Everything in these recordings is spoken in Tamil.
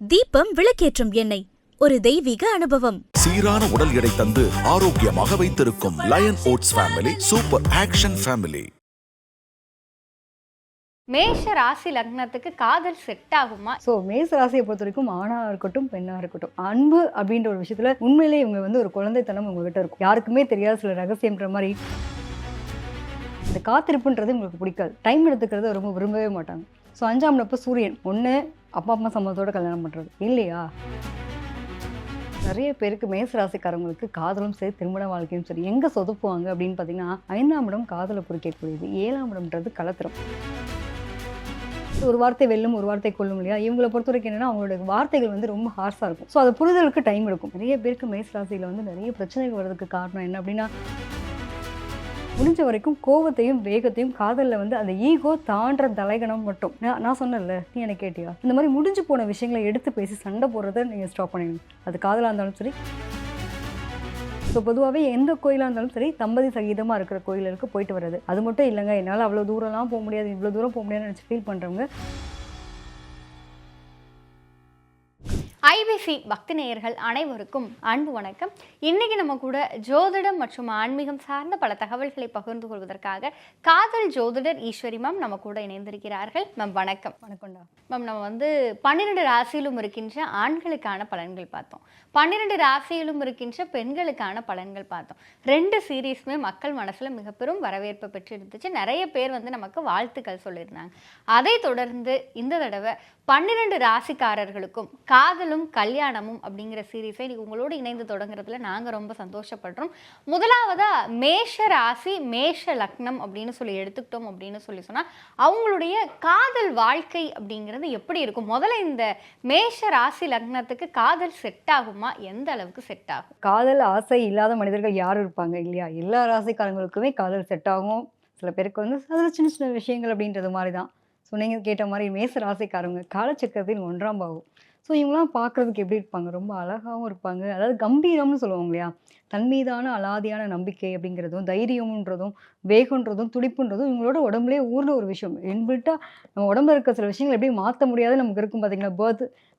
தீபம் விளக்கேற்றும் எண்ணெய் ஒரு தெய்வீக அனுபவம். சீரான உடல் எடை தந்து ஆரோக்கியமாக வைத்திருக்கும் Lion oats family super action family. மேஷ ராசி லக்னத்துக்கு காதல் செட் ஆகுமா? ஸோ மேஷ ராசியை பொறுத்த வரைக்கும் ஆணாக இருக்கட்டும் பெண்ணாக இருக்கட்டும், அன்பு அப்படின்ற ஒரு விஷயத்துல உண்மையிலேயே இவங்க வந்து ஒரு குழந்தைத்தனம் உங்ககிட்ட இருக்கும். யாருக்குமே தெரியாத சில ரகசியம்ன்ற மாதிரி. இந்த காத்திருப்புன்றது உங்களுக்கு பிடிக்காது, டைம் எடுத்துக்கிறத ரொம்ப விரும்பவே மாட்டாங்க. ஸோ 5ஆம் இடப்ப சூரியன், ஒன்று அப்பா அம்மா சம்மதத்தோட கல்யாணம் பண்ணுறது இல்லையா. நிறைய பேருக்கு மேஷ ராசிக்காரங்களுக்கு காதலும் சரி திருமண வாழ்க்கையும் சரி எங்கே சொதப்புவாங்க அப்படின்னு பார்த்தீங்கன்னா 5ஆம் இடம் காதலை குறிக்கக்கூடியது, 7ஆம் இடம்ன்றது கலத்திரம். ஒரு வார்த்தை வெல்லும் ஒரு வார்த்தை கொள்ளும் இல்லையா. இவங்களை பொறுத்த வரைக்கும் என்னன்னா அவங்களோட வார்த்தைகள் வந்து ரொம்ப ஹார்ஸாக இருக்கும். ஸோ அது புரிதலுக்கு டைம் எடுக்கும். நிறைய பேருக்கு மேஷ ராசியில் வந்து நிறைய பிரச்சனைகள் வர்றதுக்கு காரணம் என்ன அப்படின்னா, முடிஞ்ச வரைக்கும் கோவத்தையும் வேகத்தையும் காதலில் வந்து அந்த ஈகோ தாண்டுற தலைகணம் மட்டும். நான் சொன்னேன்ல, நீ எனக்கு கேட்டியா, இந்த மாதிரி முடிஞ்சு போன விஷயங்களை எடுத்து பேசி சண்டை போடுறத நீங்கள் ஸ்டாப் பண்ணிடணும். அது காதலாக இருந்தாலும் சரி. ஸோ பொதுவாகவே எந்த கோயிலாக இருந்தாலும் சரி தம்பதி சகிதமாக இருக்கிற கோயிலுக்கு போயிட்டு வர்றது. அது மட்டும் இல்லைங்க, என்னால் அவ்வளோ தூரம்லாம் போக முடியாது, இவ்வளோ தூரம் போக முடியாதுன்னு நினச்சி ஃபீல் பண்ணுறவங்க. ஐபிசி பக்தி நேயர்கள் அனைவருக்கும் அன்பு வணக்கம். இன்னைக்கு நம்ம கூட ஜோதிடம் மற்றும் ஆன்மீகம் சார்ந்த பல தகவல்களை பகிர்ந்து கொள்வதற்காக காதல் ஜோதிடர் ஈஸ்வரி மேம் நம்ம கூட இணைந்திருக்கிறார்கள். மேம் வணக்கம். வணக்கம்டா மேம். நம்ம வந்து 12 ராசியிலும் இருக்கின்ற ஆண்களுக்கான பலன்கள் பார்த்தோம், 12 ராசியிலும் இருக்கின்ற பெண்களுக்கான பலன்கள் பார்த்தோம். 2 சீரீஸுமே மக்கள் மனசுல மிக பெரும் வரவேற்பு பெற்று இருந்துச்சு. நிறைய பேர் வந்து நமக்கு வாழ்த்துக்கள் சொல்லியிருந்தாங்க. அதை தொடர்ந்து இந்த தடவை 12 ராசிக்காரர்களுக்கும் காதலும் கல்யாணமும் அப்படிங்கிற சீரீஸை இன்னைக்கு உங்களோடு இணைந்து தொடங்குறதுல நாங்கள் ரொம்ப சந்தோஷப்படுறோம். முதலாவதா மேஷ ராசி மேஷ லக்னம் அப்படின்னு சொல்லி எடுத்துக்கிட்டோம் அப்படின்னு சொல்லி சொன்னால் அவங்களுடைய காதல் வாழ்க்கை அப்படிங்கிறது எப்படி இருக்கும்? முதல்ல இந்த மேஷ ராசி லக்னத்துக்கு காதல் செட் ஆகுமா? எந்த அளவுக்கு செட் ஆகும்? காதல் ஆசை இல்லாத மனிதர்கள் யாரும் இருப்பாங்க இல்லையா. எல்லா ராசிக்காரங்களுக்குமே காதல் செட் ஆகும். சில பேருக்கு வந்து அதில் சின்ன சின்ன விஷயங்கள் அப்படின்றது மாதிரி தான். ஸோ நீங்கள் கேட்ட மாதிரி மேச ராசிக்காரங்க காலச்சக்கரத்தில் 1ஆம் பாவம். ஸோ இவங்களாம் பார்க்குறதுக்கு எப்படி இருப்பாங்க, ரொம்ப அழகாகவும் இருப்பாங்க. அதாவது கம்பீரம்னு சொல்லுவாங்க இல்லையா. தன் மீதான அலாதியான நம்பிக்கை அப்படிங்கிறதும் தைரியம்ன்றதும் வேகன்றதும் துடிப்புன்றதும் இவங்களோட உடம்புலேயே ஊர்ல ஒரு விஷயம். என்பிட்டா நம்ம உடம்புல இருக்க சில விஷயங்கள் எப்படி மாற்ற முடியாது நமக்கு இருக்கும் பார்த்தீங்களா.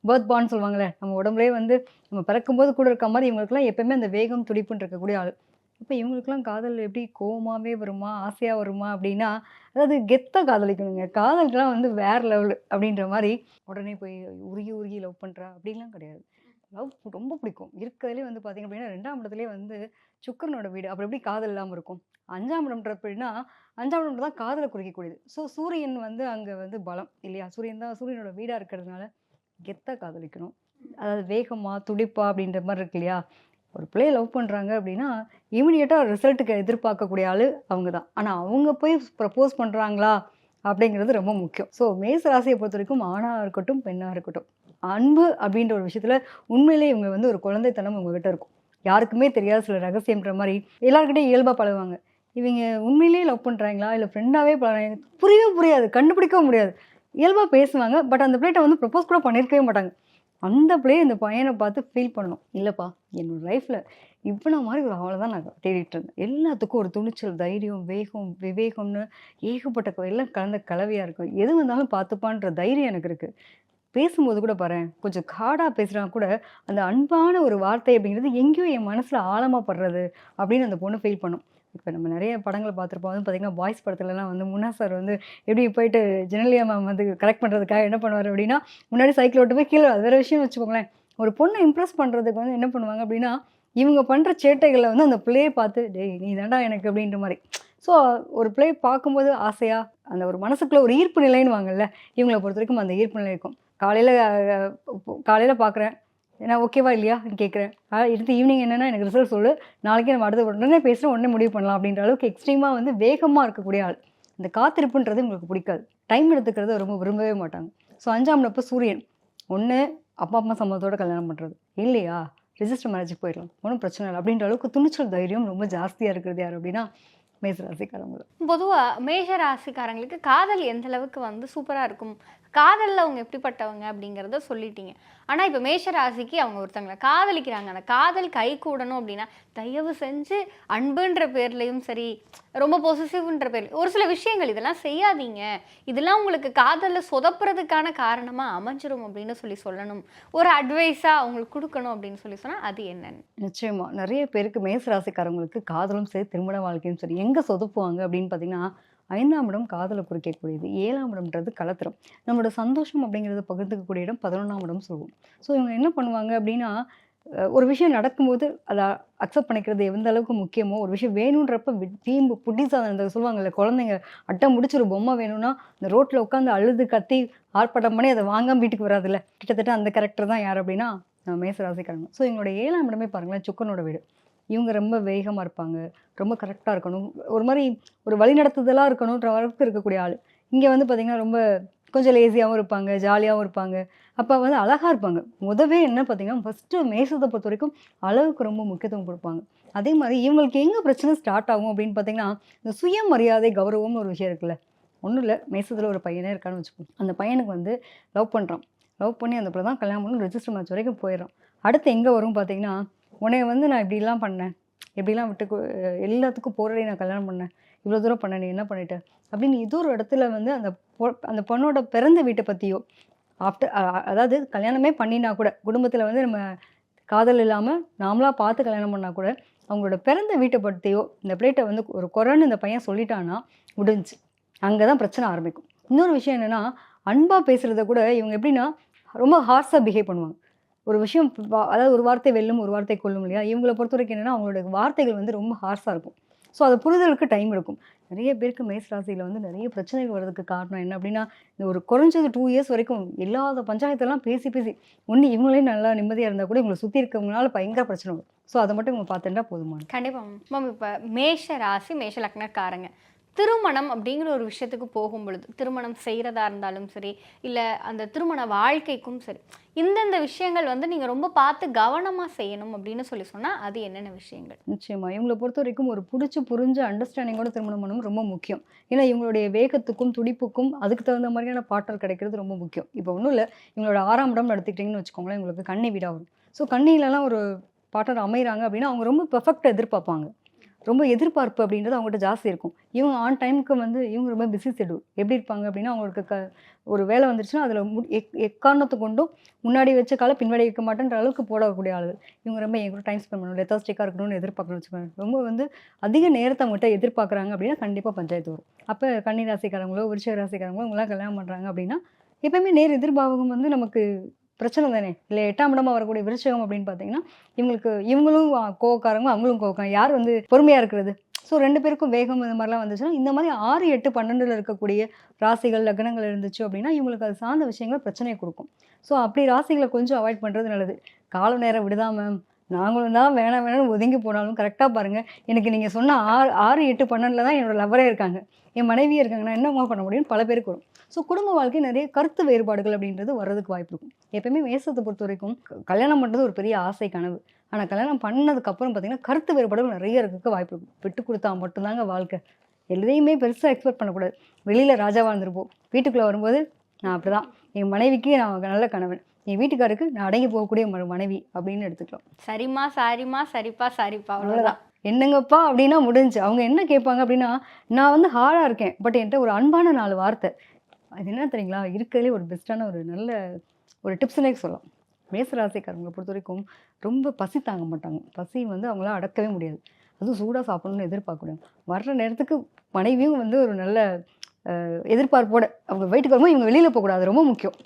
பேர்த் பான்னு சொல்லுவாங்களே, நம்ம உடம்புலேயே வந்து நம்ம பிறக்கும்போது கூட இருக்க மாதிரி இவங்களுக்குலாம் எப்பயுமே அந்த வேகம் துடிப்புன்னு இருக்கக்கூடிய ஆள். இப்போ இவங்களுக்குலாம் காதல் எப்படி கோவமாகவே வருமா, ஆசையாக வருமா அப்படின்னா, அதாவது கெத்தாக காதலிக்கணுங்க. காதலுக்குலாம் வந்து வேறு லெவலு அப்படின்ற மாதிரி உடனே போய் உருகி உருகி லவ் பண்ணுறா அப்படின்லாம் கிடையாது. லவ் ரொம்ப பிடிக்கும். இருக்கிறதுலே வந்து பார்த்திங்க அப்படின்னா 2ஆம் இடத்துலேயே வந்து சுக்கரனோட வீடு. அப்புறம் எப்படி காதல் இல்லாமல் இருக்கும். 5ஆம் இடம்ன்ற அப்படின்னா 5ஆம் இடம் தான் காதலை குறிக்கக்கூடியது. ஸோ சூரியன் வந்து அங்கே வந்து பலம் இல்லையா. சூரியனோட வீடாக இருக்கிறதுனால கெத்தாக காதலிக்கணும். அதாவது வேகமாக துடிப்பா அப்படின்ற மாதிரி இருக்கு இல்லையா. ஒரு பிள்ளையை லவ் பண்ணுறாங்க அப்படின்னா இமீடியட்டாக ரிசல்ட்டுக்கு எதிர்பார்க்கக்கூடிய ஆள் அவங்க தான். ஆனால் அவங்க போய் ப்ரப்போஸ் பண்ணுறாங்களா அப்படிங்கிறது ரொம்ப முக்கியம். ஸோ மேஷ ராசியை பொறுத்த வரைக்கும் ஆணாக இருக்கட்டும் பெண்ணாக இருக்கட்டும், அன்பு அப்படின்ற ஒரு விஷயத்தில் உண்மையிலேயே இவங்க வந்து ஒரு குழந்தைத்தனம் உங்ககிட்ட இருக்கும். யாருக்குமே தெரியாத சில ரகசியம்ன்ற மாதிரி எல்லாருக்கிட்டையும் இயல்பாக பழகுவாங்க. இவங்க உண்மையிலேயே லவ் பண்ணுறாங்களா இல்லை ஃப்ரெண்டாகவே பழகிறாங்க புரியவே புரியாது, கண்டுபிடிக்கவும் முடியாது. இயல்பாக பேசுவாங்க, பட் அந்த பிள்ளைகிட்ட வந்து ப்ரப்போஸ் கூட பண்ணியிருக்கவே மாட்டாங்க. அந்த பிள்ளையை இந்த பையனை பார்த்து ஃபீல் பண்ணணும். இல்லைப்பா, என்னோடய லைஃப்பில் இவ்வளோ மாதிரி ஒரு ஆளை தான் நான் தேடிட்டு இருந்தேன். எல்லாத்துக்கும் ஒரு துணிச்சல், தைரியம், வேகம், விவேகம்னு ஏகப்பட்ட எல்லாம் கலந்த கலவையாக இருக்கும். எது வந்தாலும் பார்த்துப்பான்ற தைரியம் எனக்கு இருக்குது. பேசும்போது கூட பாரு, கொஞ்சம் காடாக பேசுகிறாங்க கூட அந்த அன்பான ஒரு வார்த்தை அப்படிங்கிறது எங்கேயோ என் மனசில் ஆழமாக படுறது அப்படின்னு அந்த பொண்ணு ஃபீல் பண்ணும். இப்போ நம்ம நிறைய படங்கள் பார்த்துருப்போம். வந்து பார்த்திங்கன்னா பாய்ஸ் படத்துலலாம் வந்து முன்னா சார் வந்து எப்படி போயிட்டு ஜெனலியா மேம் வந்து கரெக்ட் பண்ணுறதுக்காக என்ன பண்ணுவார் அப்படின்னா, முன்னாடி சைக்கிள் ஓட்டு போய் கீழே, அது வேறு விஷயம் வச்சுக்கோங்களேன். ஒரு பொண்ணை இம்ப்ரெஸ் பண்ணுறதுக்கு வந்து என்ன பண்ணுவாங்க அப்படின்னா, இவங்க பண்ணுற சேட்டைகளை வந்து அந்த பிள்ளையை பார்த்து டேய் நீ தாண்டா எனக்கு அப்படின்ற மாதிரி. ஸோ ஒரு பிள்ளையை பார்க்கும்போது ஆசையாக அந்த ஒரு மனசுக்குள்ளே ஒரு ஈர்ப்பு நிலைன்னு வாங்கல்ல, இவங்களை பொறுத்த வரைக்கும் அந்த ஈர்ப்பு நிலை இருக்கும். காலையில் பார்க்குறேன், நான் ஓகேவா இல்லையான்னு கேட்குறேன். எடுத்து ஈவினிங் என்னென்னா எனக்கு ரிசல்ட் சொல்லு, நாளைக்கே நம்ம அடுத்த உடனே பேசுகிறோம், உடனே முடிவு பண்ணலாம் அப்படின்ற அளவுக்கு எக்ஸ்ட்ரீமாக வந்து வேகமாக இருக்கக்கூடிய ஆள். இந்த காத்திருப்புன்றது உங்களுக்கு பிடிக்காது, டைம் எடுத்துக்கிறத ரொம்ப விரும்பவே மாட்டாங்க. ஸோ 5ஆம் இடப்ப சூரியன், ஒன்று அப்பா அம்மா சம்மதத்தோட கல்யாணம் பண்ணுறது இல்லையா, ரிஜிஸ்டர் மேரேஜுக்கு போயிடலாம், ஒன்றும் பிரச்சனை இல்லை அப்படின்ற அளவுக்கு துணிச்சல் தைரியம் ரொம்ப ஜாஸ்தியாக இருக்கிறது யார் அப்படின்னா மேஷ ராசிக்காரங்க. பொதுவாக மேஷ ராசிக்காரங்களுக்கு காதல் எந்த அளவுக்கு வந்து சூப்பராக இருக்கும், காதலில் அவங்க எப்படிப்பட்டவங்க அப்படிங்கிறத சொல்லிட்டீங்க. ஆனால் இப்போ மேஷ ராசிக்கு அவங்க ஒருத்தங்களை காதலிக்கிறாங்க, அந்த காதல் கை கூடணும் அப்படின்னா தயவு செஞ்சு அன்புன்ற பேர்லையும் சரி, ரொம்ப பொசிசிவ்ன்ற பேர்ல ஒரு சில விஷயங்கள் இதெல்லாம் செய்யாதீங்க, இதெல்லாம் உங்களுக்கு காதலில் சொதப்புறதுக்கான காரணமாக அமைஞ்சிரும் அப்படின்னு சொல்லணும், ஒரு அட்வைஸாக அவங்களுக்கு கொடுக்கணும் அப்படின்னு சொன்னால் அது என்னன்னு? நிச்சயமா நிறைய பேருக்கு மேச ராசிக்காரங்களுக்கு காதலும் சரி திருமண வாழ்க்கையும் சரி எங்கே சொதப்புவாங்க அப்படின்னு பார்த்தீங்கன்னா, 5ஆம் இடம் காதலை குறிக்கக்கூடியது, 7ஆம் இடம்ன்றது கலத்திரம். நம்மளோட சந்தோஷம் அப்படிங்கிறத பகிர்ந்துக்கக்கூடிய இடம் 11ஆம் இடம் சொல்லுவோம். ஸோ இவங்க என்ன பண்ணுவாங்க அப்படின்னா, ஒரு விஷயம் நடக்கும்போது அதை அக்செப்ட் பண்ணிக்கிறது எந்த அளவுக்கு முக்கியமோ, ஒரு விஷயம் வேணுன்றப்ப வீம்பு புட்டிசாதம் இந்த சொல்லுவாங்கல்ல, குழந்தைங்க அட்டை முடிச்சு ஒரு பொம்மை வேணும்னா இந்த ரோட்டில் உட்காந்து அழுது கத்தி ஆர்ப்பாட்டம் பண்ணி அதை வாங்காமல் வீட்டுக்கு வராதுல்ல, கிட்டத்தட்ட அந்த கேரக்டர் தான் யார் அப்படின்னா மேச ராசிக்காரங்க. ஸோ இவங்களோட 7ஆம் இடமே பாருங்களேன், சுக்கரனோட வீடு. இவங்க ரொம்ப வேகமாக இருப்பாங்க, ரொம்ப கரெக்டாக இருக்கணும், ஒரு மாதிரி ஒரு வழிநடத்துதலாக இருக்கணுன்ற அளவுக்கு இருக்கக்கூடிய ஆள். இங்கே வந்து பார்த்திங்கன்னா ரொம்ப கொஞ்சம் லேசியாகவும் இருப்பாங்க, ஜாலியாகவும் இருப்பாங்க, அப்போ வந்து அழகாக இருப்பாங்க. முதவே என்ன பார்த்திங்கன்னா, ஃபஸ்ட்டு மேசத்தை பொறுத்த வரைக்கும் அளவுக்கு ரொம்ப முக்கியத்துவம் கொடுப்பாங்க. அதே மாதிரி இவங்களுக்கு எங்கே பிரச்சனை ஸ்டார்ட் ஆகும் அப்படின்னு பார்த்திங்கன்னா, இந்த சுயமரியாதை கௌரவம்னு ஒரு விஷயம் இருக்குல்ல. ஒன்றும் இல்லை, மேசத்தில் ஒரு பையனே இருக்கான்னு வச்சுக்கோங்க. அந்த பையனுக்கு வந்து லவ் பண்ணுறான், லவ் பண்ணி அந்த பிள்ளை தான் கல்யாணம் பண்ணி ரெஜிஸ்டர் மேட்ச் வரைக்கும் போயிடுறான். அடுத்து எங்கே வரும் பார்த்திங்கன்னா, உன்னை வந்து நான் இப்படிலாம் பண்ணேன், இப்படிலாம் விட்டு எல்லாத்துக்கும் போராடி நான் கல்யாணம் பண்ணேன், இவ்வளோ தூரம் பண்ண, நீ என்ன பண்ணிட்ட அப்படின்னு ஏதோ ஒரு இடத்துல வந்து அந்த பொண்ணோட பிறந்த வீட்டை பற்றியோ ஆஃப்டர், அதாவது கல்யாணமே பண்ணினா கூட குடும்பத்தில் வந்து நம்ம காதல் இல்லாமல் நாமளாக பார்த்து கல்யாணம் பண்ணால் கூட அவங்களோட பிறந்த வீட்டை பற்றியோ இந்த பிளேட்டை வந்து ஒரு குறைன்னு இந்த பையன் சொல்லிட்டான்னா முடிஞ்சு, அங்கே தான் பிரச்சனை ஆரம்பிக்கும். இன்னொரு விஷயம் என்னென்னா, அன்பாக பேசுகிறத கூட இவங்க எப்படின்னா ரொம்ப ஹார்ஸாக பிஹேவ் பண்ணுவாங்க. ஒரு விஷயம் அதாவது ஒரு வார்த்தை வெல்லும் ஒரு வார்த்தை கொல்லும் இல்லையா, இவங்களை பொறுத்த வரைக்கும் என்னென்னா அவங்களோட வார்த்தைகள் வந்து ரொம்ப ஹார்ஸாக இருக்கும். ஸோ அது புரிதலுக்கு டைம் எடுக்கும். நிறைய பேருக்கு மேஷ ராசியில் வந்து நிறைய பிரச்சனைகள் வர்றதுக்கு காரணம் என்ன அப்படின்னா, இந்த ஒரு குறைஞ்சது 2 இயர்ஸ் வரைக்கும் இல்லாத பஞ்சாயத்தெல்லாம் பேசி ஒன்று இவங்களே நல்லா நிம்மதியாக இருந்தால் கூட இவங்களை சுற்றி இருக்கவங்களால பயங்கர பிரச்சனை வரும். ஸோ அதை மட்டும் இவங்க பார்த்துட்டா போதுமான. கண்டிப்பாக மேம். இப்போ மேஷ ராசி மேஷ லக்னக்காரங்க திருமணம் அப்படிங்கிற ஒரு விஷயத்துக்கு போகும் பொழுது, திருமணம் செய்கிறதா இருந்தாலும் சரி, இல்லை அந்த திருமண வாழ்க்கைக்கும் சரி, இந்தந்த விஷயங்கள் வந்து நீங்கள் ரொம்ப பார்த்து கவனமாக செய்யணும் அப்படின்னு சொன்னால் அது என்னென்ன விஷயங்கள்? நிச்சயமாக இவங்களை பொறுத்த வரைக்கும் ஒரு பிடிச்சி புரிஞ்ச அண்டர்ஸ்டாண்டிங்கோட திருமணம் பண்ணணும் ரொம்ப முக்கியம். ஏன்னா இவங்களுடைய வேகத்துக்கும் துடிப்புக்கும் அதுக்கு தகுந்த மாதிரியான பார்ட்னர் கிடைக்கிறது ரொம்ப முக்கியம். இப்போ ஒன்றும் இல்லை, இவங்களோட 6ஆம் இடம் எடுத்துக்கிட்டிங்கன்னு வச்சுக்கோங்களேன், உங்களுக்கு கன்னி வீடாக வரும். ஸோ கன்னியிலலாம் ஒரு பார்ட்னர் அமைகிறாங்க அப்படின்னா அவங்க ரொம்ப பெர்ஃபெக்டாக எதிர்பார்ப்பாங்க, ரொம்ப எதிர்பார்ப்பு அப்படின்றது அவங்ககிட்ட ஜாஸ்தி இருக்கும். இவங்க ஆன் டைமுக்கு வந்து இவங்க ரொம்ப பிஸி ஷெட்யூல் எப்படி இருப்பாங்க அப்படின்னா, அவங்களுக்கு ஒரு வேலை வந்துருச்சுன்னா அதில் எக்காரணத்தை கொண்டும் முன்னாடி வச்ச கால பின்னாடி வைக்க மாட்டேன்ற அளவுக்கு போடக்கூடிய ஆளுகள். இவங்க ரொம்ப என் கூட டைம் ஸ்பெண்ட் பண்ணணும், லெத்தாஸ்டிக்காக இருக்கணும்னு எதிர்பார்க்கணும்னு வச்சுக்கோங்க. ரொம்ப வந்து அதிக நேரத்தை அவங்ககிட்ட எதிர்பார்க்குறாங்க அப்படின்னா கண்டிப்பாக பஞ்சாயத்து வரும். அப்போ கன்னி ராசிக்காரங்களோ விருச்சிக ராசிக்காரங்களோ இவங்களாம் கல்யாணம் பண்ணுறாங்க அப்படின்னா எப்போயுமே நேர் எதிர்பாவகம் வந்து நமக்கு பிரச்சனை தானே இல்லை. 8ஆம் இடமா வரக்கூடிய விருச்சிகம் அப்படின்னு பார்த்தீங்கன்னா இவங்களும் கோவக்காரங்க, அவங்களும் கோவக்காரங்க, யார் வந்து பொறுமையாக இருக்கிறது. ஸோ 2 பேருக்கும் வேகம் இந்த மாதிரிலாம் வந்துச்சுன்னா, இந்த மாதிரி 6, 8, 12 இருக்கக்கூடிய ராசிகள் லக்னங்கள் இருந்துச்சு அப்படின்னா இவங்களுக்கு அது சார்ந்த விஷயங்களை பிரச்சனையை கொடுக்கும். ஸோ அப்படி ராசிகளை கொஞ்சம் அவாய்ட் பண்ணுறது நல்லது. கால நேரம் விடுதாம நாங்களும் தான் வேணாம்னு ஒதுங்கி போனாலும் கரெக்டாக பாருங்கள், எனக்கு நீங்கள் சொன்ன 6, 8, 12 தான் என்னோட லவரே இருக்காங்க, என் மனைவியே இருக்காங்க, நான் என்னமா பண்ண முடியும்னு பல பேருக்கு வரும். ஸோ குடும்ப வாழ்க்கை நிறைய கருத்து வேறுபாடுகள் அப்படின்றது வர்றதுக்கு வாய்ப்பு இருக்கும். எப்பயுமே மேசத்தை பொறுத்த வரைக்கும் கல்யாணம் பண்ணுறது ஒரு பெரிய ஆசை கனவு. ஆனால் கல்யாணம் பண்ணதுக்கப்புறம் பார்த்தீங்கன்னா கருத்து வேறுபாடுகள் நிறைய இருக்க வாய்ப்பு இருக்கும். விட்டு கொடுத்தா மட்டும்தாங்க வாழ்க்கை. எதையுமே பெருசாக எக்ஸ்பெக்ட் பண்ணக்கூடாது. வெளியில் ராஜாவாக இருந்திருப்போம், வீட்டுக்குள்ளே வரும்போது நான் அப்படி தான், என் மனைவிக்கு நான் நல்ல கணவன், என் வீட்டுக்காருக்கு நான் அடங்கி போகக்கூடிய மனைவி அப்படின்னு எடுத்துக்கலாம். சரிம்மா சாரிம்மா சரிப்பா சாரிப்பா அவ்வளோதான். என்னங்கப்பா அப்படின்னா முடிஞ்சு. அவங்க என்ன கேட்பாங்க அப்படின்னா, நான் வந்து ஹார்டாக இருக்கேன், பட் என்கிட்ட ஒரு அன்பான 4 வார்த்தை. அது என்ன தெரியுங்களா, இருக்கிறதுலே ஒரு பெஸ்ட்டான ஒரு நல்ல ஒரு டிப்ஸ்னே சொல்லலாம். மேசராசிக்காரங்களை பொறுத்த வரைக்கும் ரொம்ப பசி தாங்க மாட்டாங்க. பசி வந்து அவங்களாம் அடக்கவே முடியாது. அதுவும் சூடாக சாப்பிடணும்னு எதிர்பார்க்கணும். வர்ற நேரத்துக்கு மனைவியும் வந்து ஒரு நல்ல எதிர்பார்ப்போட அவங்க வீட்டுக்கு வரும்போது இவங்க வெளியில் போகக்கூடாது, ரொம்ப முக்கியம்.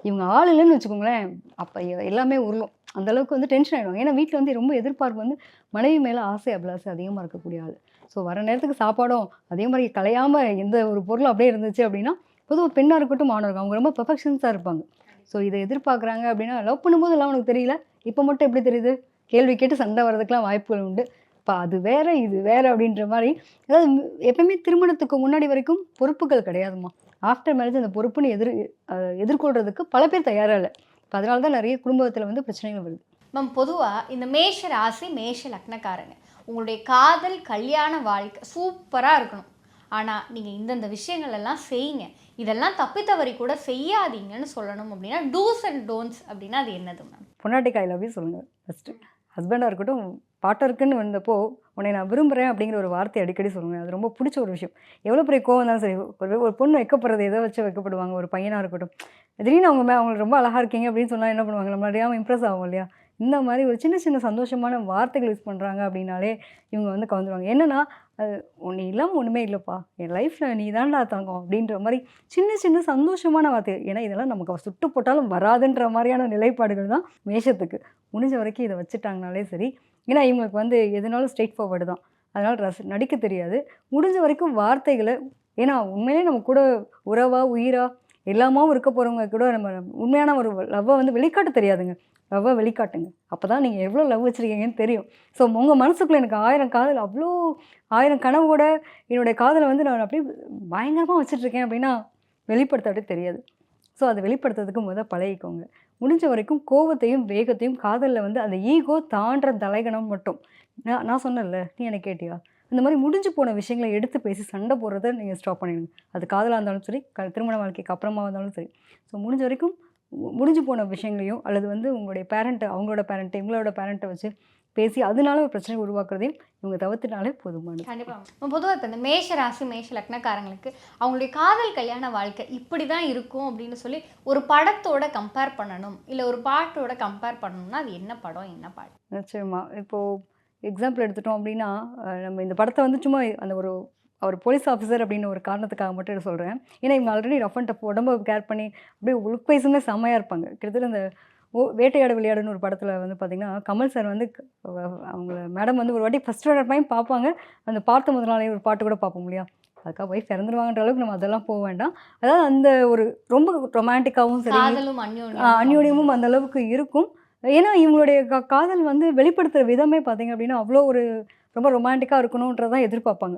இவங்க ஆள் இல்லைன்னு வச்சுக்கோங்களேன், அப்போ எல்லாமே உருளும். அந்தளவுக்கு வந்து டென்ஷன் ஆகிடுவாங்க. ஏன்னா வீட்டில் வந்து ரொம்ப எதிர்பார்ப்பு வந்து மனைவி மேலே ஆசை அபிலாசை அதிகமாக இருக்கக்கூடிய ஆள். ஸோ வர நேரத்துக்கு சாப்பாடும் அதே மாதிரி கலையாமல் எந்த ஒரு பொருளும் அப்படியே இருந்துச்சு அப்படின்னா, பொதுவாக பெண்ணாக இருக்கட்டும் ஆணாக இருக்கும், அவங்க ரொம்ப பெர்ஃபெக்ஷன்ஸாக இருப்பாங்க. ஸோ இதை எதிர்பார்க்குறாங்க அப்படின்னா, லவ் பண்ணும்போது எல்லாம் உனக்கு தெரியல, இப்போ மட்டும் எப்படி தெரியுது, கேள்வி கேட்டு சண்டை வர்றதுக்கெலாம் வாய்ப்புகள் உண்டு. இப்போ அது வேறு இது வேறு அப்படின்ற மாதிரி. அதாவது எப்பயுமே திருமணத்துக்கு முன்னாடி வரைக்கும் பொறுப்புகள் கிடையாதுமா. ஆஃப்டர் மேரேஜ் அந்த பொறுப்புன்னு எதிர்கொள்கிறதுக்கு பல பேர் தயாராக இல்லை. இப்போ அதனால தான் நிறைய குடும்பத்தில் வந்து பிரச்சனைகள் வருது. மேம் பொதுவாக இந்த மேஷ ராசி மேஷ லக்னக்காரங்க உங்களுடைய காதல் கல்யாண வாழ்க்கை சூப்பராக இருக்கணும். ஆனால் நீங்கள் இந்தந்த விஷயங்கள் எல்லாம் செய்யுங்க, இதெல்லாம் தப்பித்தவறி கூட செய்யாதீங்கன்னு சொல்லணும் அப்படின்னா டூஸ் அண்ட் டோன்ட்ஸ் அப்படின்னா அது என்னது மேம்? பொன்னாட்டிக்கு ஐ லவ் யூ சொல்லுங்கள் ஃபஸ்ட்டு. ஹஸ்பண்டாக இருக்கட்டும், பார்ட்னருக்குன்னு வந்தப்போ உன்னை நான் விரும்புகிறேன் அப்படிங்கிற ஒரு வார்த்தை அடிக்கடி சொல்லுங்கள். அது ரொம்ப பிடிச்ச ஒரு விஷயம். எவ்வளோ பெரிய கோவம் இருந்தாலும் சரி, ஒரு பொண்ணு வைக்கப்படுறது எதை வச்சு வைக்கப்படுவாங்க, ஒரு பையனாக இருக்கட்டும், திடீர்னு அவங்களுக்கு ரொம்ப அழகாக இருக்கீங்க அப்படின்னு சொன்னால் என்ன பண்ணுவாங்க, நம்ம அறியாமல் இம்ப்ரெஸ் ஆகும் இல்லையா? இந்த மாதிரி ஒரு சின்ன சின்ன சந்தோஷமான வார்த்தைகள் யூஸ் பண்ணுறாங்க அப்படின்னாலே இவங்க வந்து கவர்ந்துருவாங்க. என்னென்னா, நீ இல்லாமல் ஒன்றுமே இல்லைப்பா, என் லைஃப்பில் நீ தான்டா தங்கம் அப்படின்ற மாதிரி சின்ன சின்ன சந்தோஷமான வார்த்தை. ஏன்னா இதெல்லாம் நமக்கு சுட்டு போட்டாலும் வராதுன்ற மாதிரியான நிலைப்பாடுகள் தான் மேஷத்துக்கு. முடிஞ்ச வரைக்கும் இதை வச்சுட்டாங்கனாலே சரி. ஏன்னா இவங்களுக்கு வந்து எதுனாலும் ஸ்ட்ரெயிட் ஃபார்வர்டு தான். அதனால் நடிக்க தெரியாது. முடிஞ்ச வரைக்கும் வார்த்தைகளை, ஏன்னா உண்மையிலே நம்ம கூட உறவா உயிரா எல்லாமாவும் இருக்க போகிறவங்க கூட நம்ம உண்மையான ஒரு லவ்வை வந்து வெளிக்காட்ட தெரியாதுங்க. லவ்வை வெளிக்காட்டுங்க. அப்போ தான் நீங்கள் எவ்வளோ லவ் வச்சுருக்கீங்கன்னு தெரியும். ஸோ உங்கள் மனசுக்குள்ளே எனக்கு 1000 காதல், அவ்வளோ 1000 கனவோட என்னுடைய காதலை வந்து நான் அப்படியே பயங்கரமாக வச்சுட்ருக்கேன் அப்படின்னா வெளிப்படுத்தாட்டே தெரியாது. ஸோ அதை வெளிப்படுத்துறதுக்கு பழகிக்கோங்க. முடிஞ்ச வரைக்கும் கோவத்தையும் வேகத்தையும் காதலில் வந்து அந்த ஈகோ தாண்டுற தலைகணம் மட்டும். நான் சொன்னேன்ல, நீ எனக்கு கேட்டியா, இந்த மாதிரி முடிஞ்சு போன விஷயங்களை எடுத்து பேசி சண்டை போடுறத நீங்கள் ஸ்டாப் பண்ணிடுங்க. அது காதலாக இருந்தாலும் சரி, திருமண வாழ்க்கைக்கு அப்புறமா இருந்தாலும் சரி. ஸோ முடிஞ்ச வரைக்கும் முடிஞ்சு போன விஷயங்களையும் அல்லது வந்து உங்களுடைய பேரண்ட்டை, அவங்களோட பேரண்ட்டை, இவங்களோட பேரண்ட்டை வச்சு பேசி அதனால ஒரு பிரச்சனை உருவாக்குறதையும் இவங்க தவிர்த்துனாலே போதுமானது. கண்டிப்பாக. பொதுவாக இப்போ இந்த மேஷ ராசி மேஷ லக்னக்காரங்களுக்கு அவங்களுடைய காதல் கல்யாண வாழ்க்கை இப்படி தான் இருக்கும் அப்படின்னு சொல்லி ஒரு படத்தோட கம்பேர் பண்ணணும், இல்லை ஒரு பாட்டோட கம்பேர் பண்ணணும்னா அது என்ன படம், என்ன பாட்டு? நிச்சயமா. இப்போது எக்ஸாம்பிள் எடுத்துட்டோம் அப்படின்னா, நம்ம இந்த படத்தை வந்து சும்மா அந்த அவர் போலீஸ் ஆஃபீஸர் அப்படின்னு ஒரு காரணத்துக்காக மட்டும் சொல்கிறேன். ஏன்னா இவங்க ஆல்ரெடி ரஃப் அண்ட் டஃப் உடம்பை கேர் பண்ணி அப்படியே லுக் வைஸுமே செம்மையாக இருப்பாங்க. கிட்டத்தட்ட இந்த வேட்டையாடு விளையாடுன்னு ஒரு படத்தில் வந்து பார்த்திங்கன்னா, கமல் சார் வந்து அவங்கள மேடம் வந்து ஒரு வாட்டி ஃபஸ்ட் டைம் பார்ப்பாங்க. அந்த பார்த்த முதல் நாளே ஒரு பாட்டு கூட பார்ப்போம் இல்லையா? அதுக்காக ஒய்ஃப் இறந்துருவாங்கன்ற அளவுக்கு நம்ம அதெல்லாம் போக வேண்டாம். அதாவது அந்த ஒரு ரொம்ப ரொமான்டிக்காகவும் சரி, அந்யோன்யமும் அந்த அளவுக்கு இருக்கும். ஏன்னா இவங்களுடைய காதல் வந்து வெளிப்படுத்துகிற விதமே பார்த்திங்க அப்படின்னா அவ்வளோ ஒரு ரொம்ப ரொமான்டிக்காக இருக்கணுன்றதான் எதிர்பார்ப்பாங்க.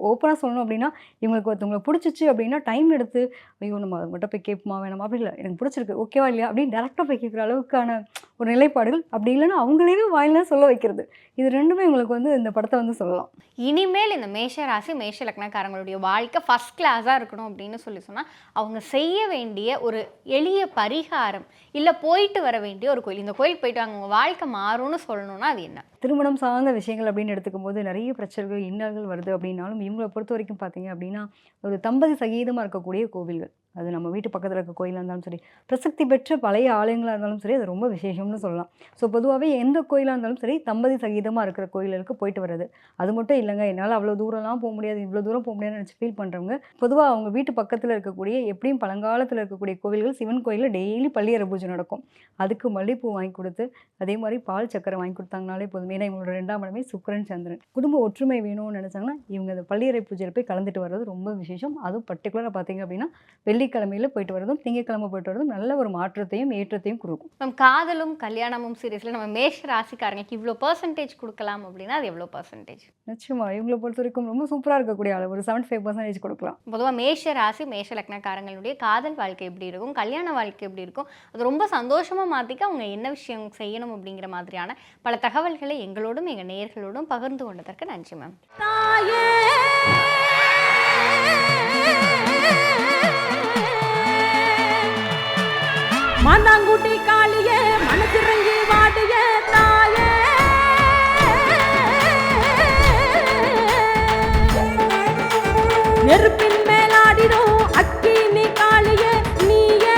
ஓப்பனாக சொல்லணும் அப்படின்னா, இவங்களுக்கு ஒருத்தவங்களை பிடிச்சிச்சு அப்படின்னா டைம் எடுத்து, ஐயோ நம்ம அதை மட்டும் போய் கேட்போமா வேணாமா, அப்படி இல்லை, எனக்கு பிடிச்சிருக்கு ஓகேவா இல்லையா அப்படின்னு டேரெக்டாக போய் கேட்குற அளவுக்கான ஒரு நிலைப்பாடுகள். அப்படி இல்லைன்னா அவங்களே வாயிலாம் சொல்ல வைக்கிறது. இது ரெண்டுமே உங்களுக்கு வந்து இந்த படத்தை வந்து சொல்லலாம். இனிமேல் இந்த மேஷ ராசி மேஷ லக்னக்காரங்களுடைய வாழ்க்கை ஃபஸ்ட் கிளாஸாக இருக்கணும் அப்படின்னு சொன்னால் அவங்க செய்ய வேண்டிய ஒரு எளிய பரிகாரம், இல்லை போயிட்டு வர வேண்டிய ஒரு கோயில், இந்த கோயில் போயிட்டு வாங்க உங்கள் வாழ்க்கை மாறும்னு சொல்லணும்னா அது என்ன? திருமணம் சார்ந்த விஷயங்கள் அப்படின்னு எடுத்துக்கும் போது நிறைய பிரச்சனைகள் இன்னல்கள் வருது அப்படின்னாலும் இவங்களை பொறுத்த வரைக்கும் பார்த்தீங்க அப்படின்னா ஒரு தம்பதி சகீதமாக இருக்கக்கூடிய கோவில்கள், அது நம்ம வீட்டு பக்கத்தில் இருக்க கோயிலாக இருந்தாலும் சரி, பிரசக்தி பெற்ற பழைய ஆலயங்களாக இருந்தாலும் சரி, அது ரொம்ப விசேஷம்னு சொல்லலாம். ஸோ பொதுவாகவே எந்த கோயிலாக இருந்தாலும் சரி தம்பதி சகீதமாக இருக்கிற கோயிலுக்கு போயிட்டு வருது. அது மட்டும் இல்லைங்க, என்னால் அவ்வளோ தூரம்லாம் போக முடியாது, இவ்வளோ தூரம் போக முடியாதுன்னு நினச்சி ஃபீல் பண்ணுறவங்க பொதுவாக அவங்க வீட்டு பக்கத்தில் இருக்கக்கூடிய எப்படியும் பழங்காலத்தில் இருக்கக்கூடிய கோவில்கள், சிவன் கோயிலில் டெய்லி பள்ளியறை பூஜை நடக்கும். அதுக்கு மல்லிகைப்பூ வாங்கி கொடுத்து அதே மாதிரி பால் சக்கரை வாங்கி கொடுத்தாங்கனாலே போதும். ஏன்னா இவங்களோட 2ஆம் இடமே சுக்கிரன் சந்திரன். குடும்ப ஒற்றுமை வேணும்னு நினச்சாங்கன்னா இவங்க அந்த பள்ளியறை பூஜையில் போய் கலந்துட்டு வர்றது ரொம்ப விசேஷம். அதுவும் பர்டிகுலராக பார்த்தீங்க அப்படின்னா வெள்ளிக்கிழமையில் போயிட்டு வரதும் திங்கக்கிழமை போயிட்டு வரதும் நல்ல ஒரு மாற்றத்தையும் ஏற்றத்தையும் கொடுக்கும். நம்ம காதலும் கல்யாணமும் சீரியஸில் நம்ம மேஷ ராசிக்காரங்களுக்கு இவ்வளோ பர்சன்டேஜ் கொடுக்கலாம் அப்படின்னா அது எவ்வளோ பர்சன்டேஜ்? நிச்சயமா இவங்களை பொறுத்த வரைக்கும் ரொம்ப சூப்பராக இருக்கக்கூடிய அளவு ஒரு 75% கொடுக்கலாம். பொதுவாக மேஷ ராசி மேஷ லக்னக்காரங்களுடைய காதல் வாழ்க்கை எப்படி இருக்கும், கல்யாண வாழ்க்கை எப்படி இருக்கும், அது ரொம்ப சந்தோஷமாக மாற்றிக்க அவங்க என்ன விஷயம் செய்யணும் அப்படிங்கிற மாதிரியான பல தகவல்களை எங்களோடும் எங்கள் நேயர்களோடும் பகிர்ந்து கொண்டதற்கு நன்றி மேம். மாந்தாங்குட்டி காளியே மனசிறங்கி வாடிய தாயே, நெருப்பின் மேலாடிடும் அக்கினி காளியே நீயே.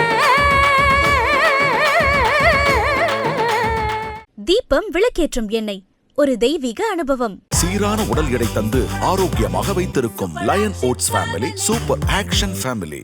தீபம் விளக்கேற்றும் எண்ணெய், ஒரு தெய்வீக அனுபவம். சீரான உடல் எடை தந்து ஆரோக்கியமாக வைத்திருக்கும் Lion oats family super action family.